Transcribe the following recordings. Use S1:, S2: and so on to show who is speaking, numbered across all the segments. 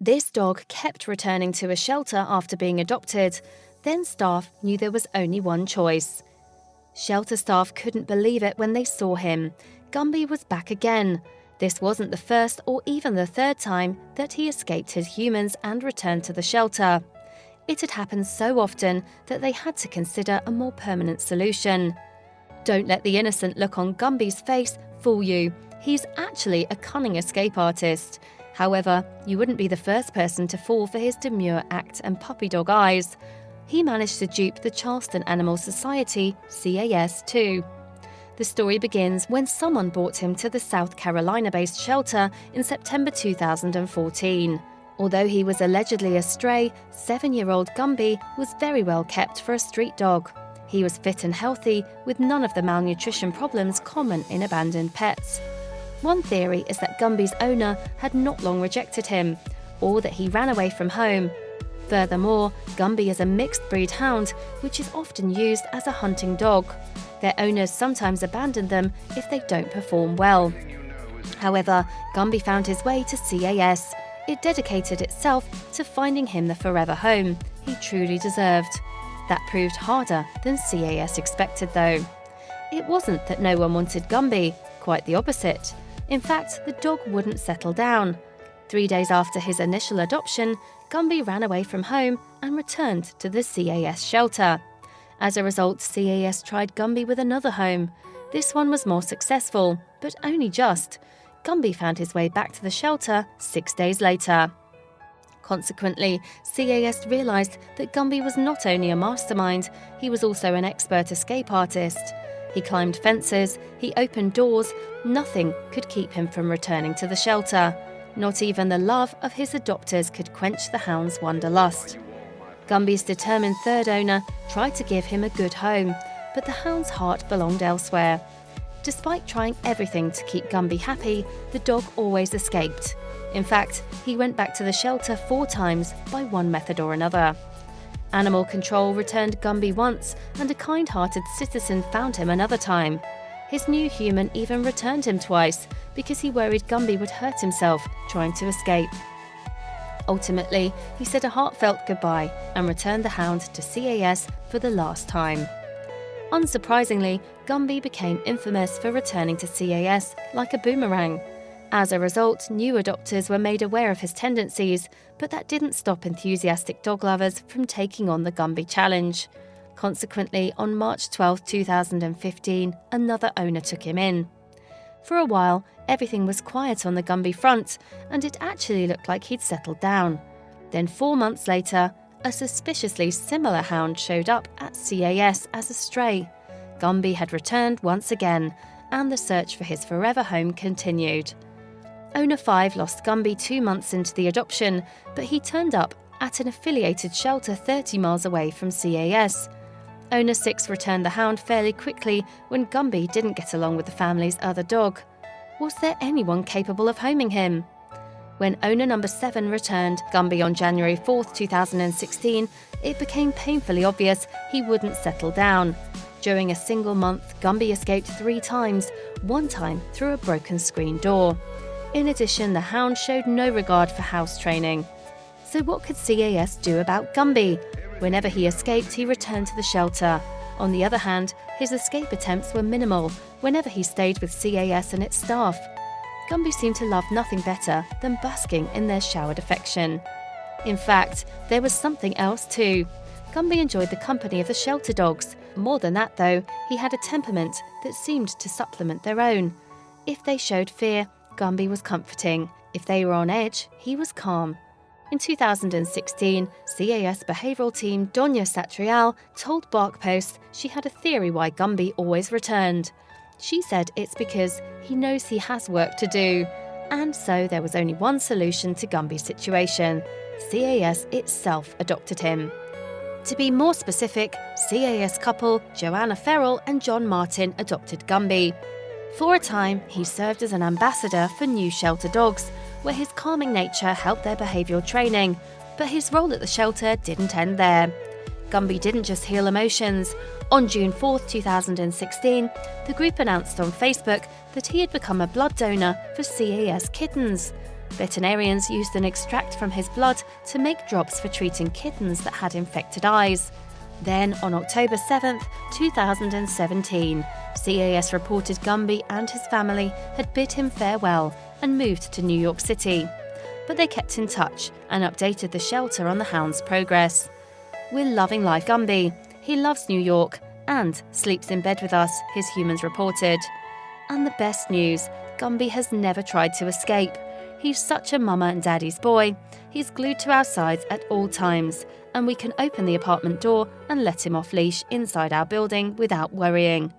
S1: This dog kept returning to a shelter after being adopted. Then staff knew there was only one choice. Shelter staff couldn't believe it when they saw him. Gumby was back again. This wasn't the first or even the third time that he escaped his humans and returned to the shelter. It had happened so often that they had to consider a more permanent solution. Don't let the innocent look on Gumby's face fool you. He's actually a cunning escape artist. However, you wouldn't be the first person to fall for his demure act and puppy dog eyes. He managed to dupe the Charleston Animal Society, CAS, too. The story begins when someone brought him to the South Carolina-based shelter in September 2014. Although he was allegedly a stray, 7-year-old Gumby was very well kept for a street dog. He was fit and healthy, with none of the malnutrition problems common in abandoned pets. One theory is that Gumby's owner had not long rejected him, or that he ran away from home. Furthermore, Gumby is a mixed-breed hound, which is often used as a hunting dog. Their owners sometimes abandon them if they don't perform well. However, Gumby found his way to CAS. It dedicated itself to finding him the forever home he truly deserved. That proved harder than CAS expected, though. It wasn't that no one wanted Gumby, quite the opposite. In fact, the dog wouldn't settle down. 3 days after his initial adoption, Gumby ran away from home and returned to the CAS shelter. As a result, CAS tried Gumby with another home. This one was more successful, but only just. Gumby found his way back to the shelter 6 days later. Consequently, CAS realised that Gumby was not only a mastermind, he was also an expert escape artist. He climbed fences, he opened doors, nothing could keep him from returning to the shelter. Not even the love of his adopters could quench the hound's wanderlust. Gumby's determined third owner tried to give him a good home, but the hound's heart belonged elsewhere. Despite trying everything to keep Gumby happy, the dog always escaped. In fact, he went back to the shelter 4 times by one method or another. Animal control returned Gumby once, and a kind-hearted citizen found him another time. His new human even returned him twice because he worried Gumby would hurt himself trying to escape. Ultimately, he said a heartfelt goodbye and returned the hound to CAS for the last time. Unsurprisingly, Gumby became infamous for returning to CAS like a boomerang. As a result, new adopters were made aware of his tendencies, but that didn't stop enthusiastic dog lovers from taking on the Gumby challenge. Consequently, on March 12, 2015, another owner took him in. For a while, everything was quiet on the Gumby front, and it actually looked like he'd settled down. Then 4 months later, a suspiciously similar hound showed up at CAS as a stray. Gumby had returned once again, and the search for his forever home continued. Owner 5 lost Gumby 2 months into the adoption, but he turned up at an affiliated shelter 30 miles away from CAS. Owner 6 returned the hound fairly quickly when Gumby didn't get along with the family's other dog. Was there anyone capable of homing him? When owner number 7 returned Gumby on January 4, 2016, it became painfully obvious he wouldn't settle down. During a single month, Gumby escaped 3 times, one time through a broken screen door. In addition, the hound showed no regard for house training. So what could CAS do about Gumby? Whenever he escaped, he returned to the shelter. On the other hand, his escape attempts were minimal whenever he stayed with CAS and its staff. Gumby seemed to love nothing better than basking in their showered affection. In fact, there was something else too. Gumby enjoyed the company of the shelter dogs. More than that, though, he had a temperament that seemed to supplement their own. If they showed fear, Gumby was comforting. If they were on edge, he was calm. In 2016, CAS behavioural team Donya Satrial told BarkPost she had a theory why Gumby always returned. She said it's because he knows he has work to do, and so there was only one solution to Gumby's situation. CAS itself adopted him. To be more specific, CAS couple Joanna Ferrell and John Martin adopted Gumby. For a time, he served as an ambassador for new shelter dogs, where his calming nature helped their behavioural training, but his role at the shelter didn't end there. Gumby didn't just heal emotions. On June 4, 2016, the group announced on Facebook that he had become a blood donor for CAS kittens. Veterinarians used an extract from his blood to make drops for treating kittens that had infected eyes. Then, on October 7, 2017, CAS reported Gumby and his family had bid him farewell and moved to New York City. But they kept in touch and updated the shelter on the hound's progress. "We're loving life, Gumby. He loves New York and sleeps in bed with us," his humans reported. And the best news, Gumby has never tried to escape. He's such a mama and daddy's boy. He's glued to our sides at all times, and we can open the apartment door and let him off leash inside our building without worrying.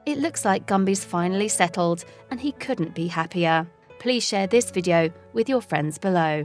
S1: It looks like Gumby's finally settled, and he couldn't be happier. Please share this video with your friends below.